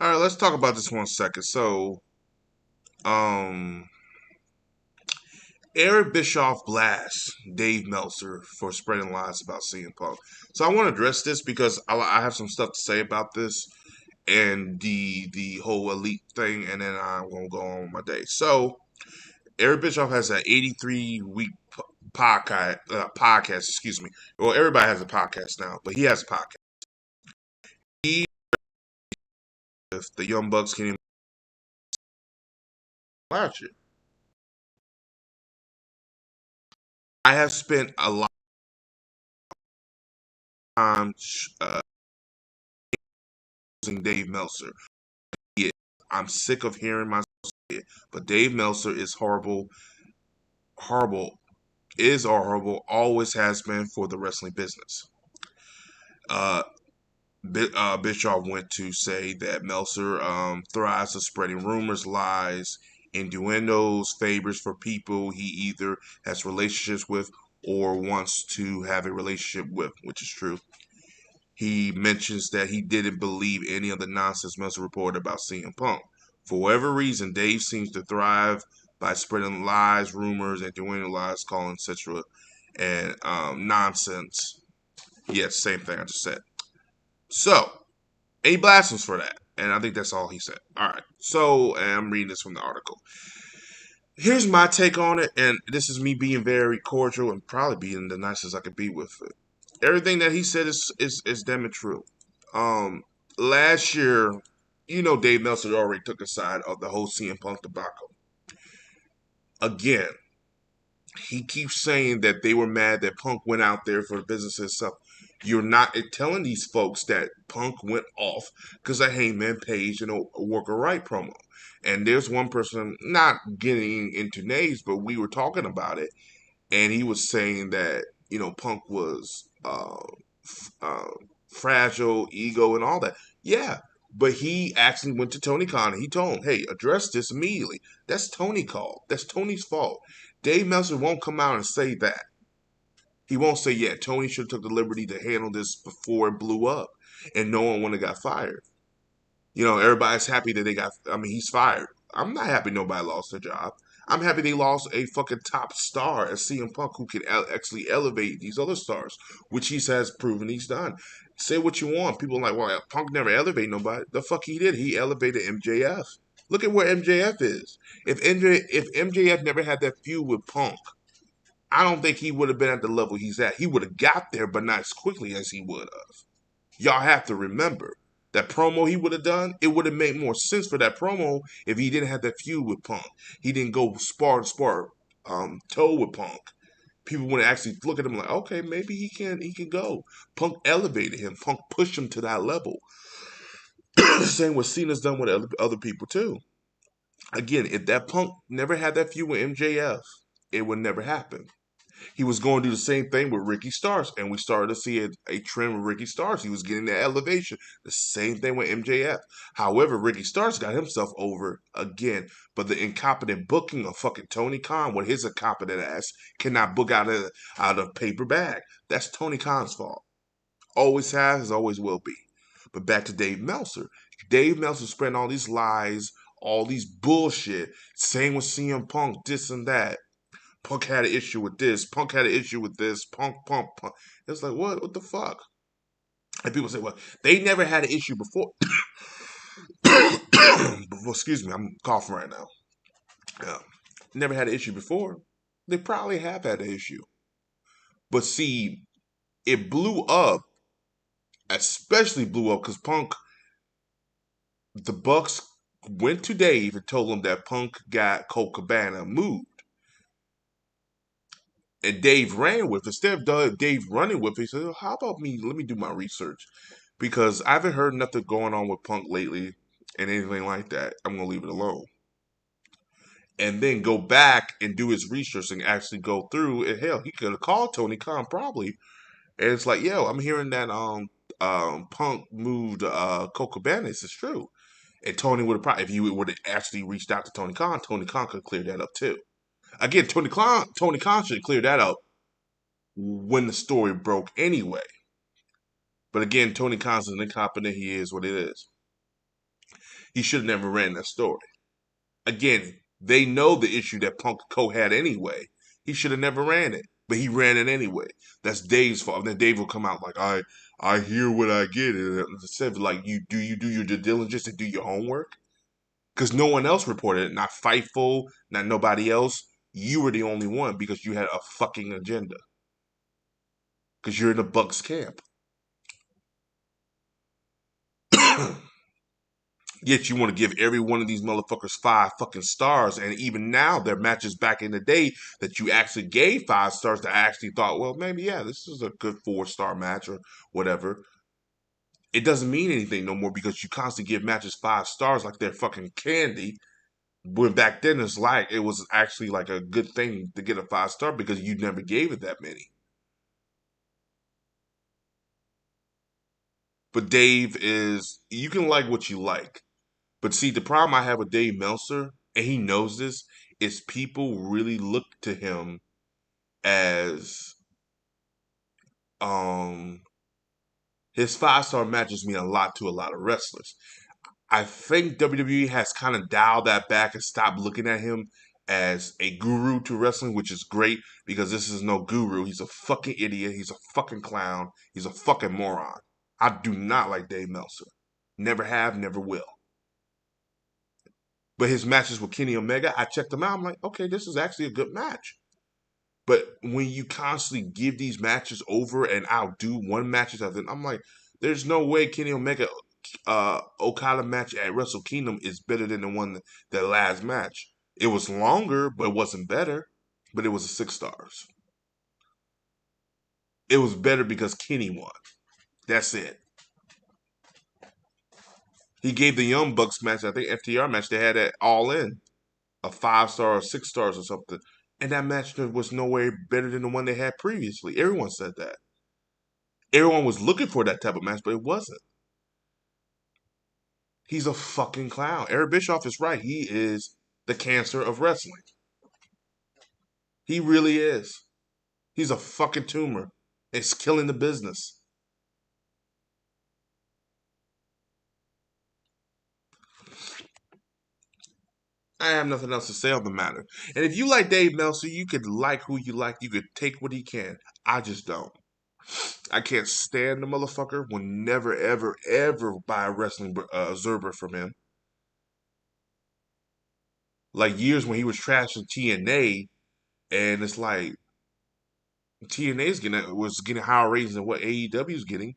All right, let's talk about this 1 second. So, um, Eric Bischoff blasts Dave Meltzer for spreading lies about CM Punk. So I want to address this because I have some stuff to say about this and the whole elite thing, and then I'm gonna go on with my day. So Eric Bischoff has an 83-week podcast. Excuse me. Well, everybody has a podcast now, but he has a podcast. He, if the Young Bucks can even watch it, I have spent a lot of time using Dave Meltzer. Yeah, I'm sick of hearing myself say it, but Dave Meltzer is horrible, horrible, is horrible, always has been for the wrestling business. Uh, Bischoff went to say that Meltzer thrives at spreading rumors, lies, innuendos, favors for people he either has relationships with or wants to have a relationship with, which is true. He mentions that he didn't believe any of the nonsense Meltzer reported about CM Punk. For whatever reason, Dave seems to thrive by spreading lies, rumors, and doing lies, calling etc. and nonsense. Yes, same thing I just said. So, he blasphemes for that. And I think that's all he said. All right. So, and I'm reading this from the article. Here's my take on it, and this is me being very cordial and probably being the nicest I could be with it. Everything that he said is damn it true. Last year, Dave Meltzer already took a side of the whole CM Punk debacle. Again, he keeps saying that they were mad that Punk went out there for the business and stuff. You're not telling these folks that Punk went off because of Heyman Page and a Worker Right promo. And there's one person, not getting into names, but we were talking about it, and he was saying that Punk was uh, fragile, ego, and all that. Yeah, but he actually went to Tony Khan and he told him, "Hey, address this immediately. That's Tony called. That's Tony's fault." Dave Meltzer won't come out and say that. He won't say, "Yeah, Tony should have took the liberty to handle this before it blew up, and no one would have got fired." Everybody's happy that they got. I mean, he's fired. I'm not happy nobody lost their job. I'm happy they lost a fucking top star as CM Punk who can actually elevate these other stars, which he has proven he's done. Say what you want. People are like, well, Punk never elevated nobody. The fuck he did. He elevated MJF. Look at where MJF is. If MJF never had that feud with Punk, I don't think he would have been at the level he's at. He would have got there, but not as quickly as he would have. Y'all have to remember that promo he would have done. It would have made more sense for that promo if he didn't have that feud with Punk. He didn't go spar toe with Punk. People would actually look at him like, okay, maybe he can go. Punk elevated him. Punk pushed him to that level. Same what Cena's done with other people too. Again, if that Punk never had that feud with MJF, it would never happen. He was going to do the same thing with Ricky Starks, and we started to see a trend with Ricky Starks. He was getting that elevation. The same thing with MJF. However, Ricky Starks got himself over again, but the incompetent booking of fucking Tony Khan, with his incompetent ass, cannot book out of paper bag. That's Tony Khan's fault. Always has, always will be. But back to Dave Meltzer. Dave Meltzer spreading all these lies, all these bullshit, saying with CM Punk, this and that. Punk had an issue with this. Punk had an issue with this. Punk. It's like, what? What the fuck? And people say, well, they never had an issue before. Excuse me, I'm coughing right now. Yeah. Never had an issue before. They probably have had an issue. But see, it blew up, especially blew up because the Bucks went to Dave and told him that Punk got Colt Cabana moved. And Dave ran with it. Instead of Dave running with it, he said, how about me? Let me do my research. Because I haven't heard nothing going on with Punk lately and anything like that. I'm going to leave it alone. And then go back and do his research and actually go through. And hell, he could have called Tony Khan probably. And it's like, yo, I'm hearing that Punk moved Colt Cabana. This is true. And Tony would have probably, if you would have actually reached out to Tony Khan could clear that up too. Again, Tony Khan should clear that up when the story broke anyway. But again, Tony Khan's an incompetent. He is what it is. He should have never ran that story. Again, they know the issue that Punk Co had anyway. He should have never ran it, but he ran it anyway. That's Dave's fault. And then Dave will come out like, I hear what I get. And instead of like, you do your due diligence and do your homework? Because no one else reported it. Not Fightful, not nobody else. You were the only one because you had a fucking agenda. Because you're in the Bucks camp. Yet you want to give every one of these motherfuckers 5 fucking stars. And even now, there are matches back in the day that you actually gave 5 stars that I actually thought, well, maybe, yeah, this is a good 4-star match or whatever. It doesn't mean anything no more because you constantly give matches 5 stars like they're fucking candy. When back then it was actually like a good thing to get a 5-star because you never gave it that many. But Dave is, you can like what you like. But see, the problem I have with Dave Meltzer, and he knows this, is people really look to him as um his 5-star matches mean a lot to a lot of wrestlers. I think WWE has kind of dialed that back and stopped looking at him as a guru to wrestling, which is great because this is no guru. He's a fucking idiot. He's a fucking clown. He's a fucking moron. I do not like Dave Meltzer. Never have, never will. But his matches with Kenny Omega, I checked them out. I'm like, okay, this is actually a good match. But when you constantly give these matches over and outdo one matches after, I'm like, there's no way Kenny Omega Okada match at Wrestle Kingdom is better than the one that last match. It was longer, but it wasn't better. But it was a 6 stars. It was better because Kenny won. That's it. He gave the Young Bucks match, I think FTR match, they had it all in. A 5-star or 6 stars or something. And that match was nowhere better than the one they had previously. Everyone said that. Everyone was looking for that type of match, but it wasn't. He's a fucking clown. Eric Bischoff is right. He is the cancer of wrestling. He really is. He's a fucking tumor. It's killing the business. I have nothing else to say on the matter. And if you like Dave Meltzer, you could like who you like. You could take what he can. I just don't. I can't stand the motherfucker. Will never, ever, ever buy a wrestling Zerber from him. Like years when he was trashing TNA, and it's like was getting higher ratings than what AEW is getting,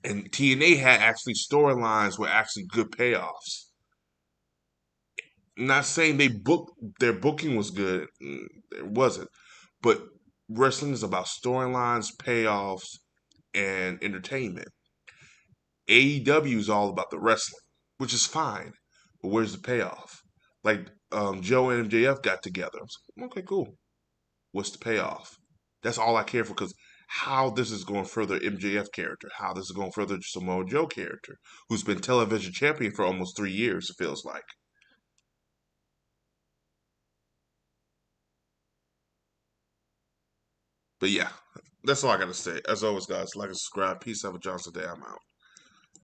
and TNA had actually storylines with actually good payoffs. I'm not saying their booking was good, it wasn't, but wrestling is about storylines, payoffs, and entertainment. AEW is all about the wrestling, which is fine, but where's the payoff? Like Joe and MJF got together. I was like, okay, cool. What's the payoff? That's all I care for because how this is going to further MJF character, how this is going to further Samoa Joe character, who's been television champion for almost 3 years, it feels like. But yeah, that's all I got to say. As always, guys, like and subscribe. Peace. Have a Johnson day. I'm out.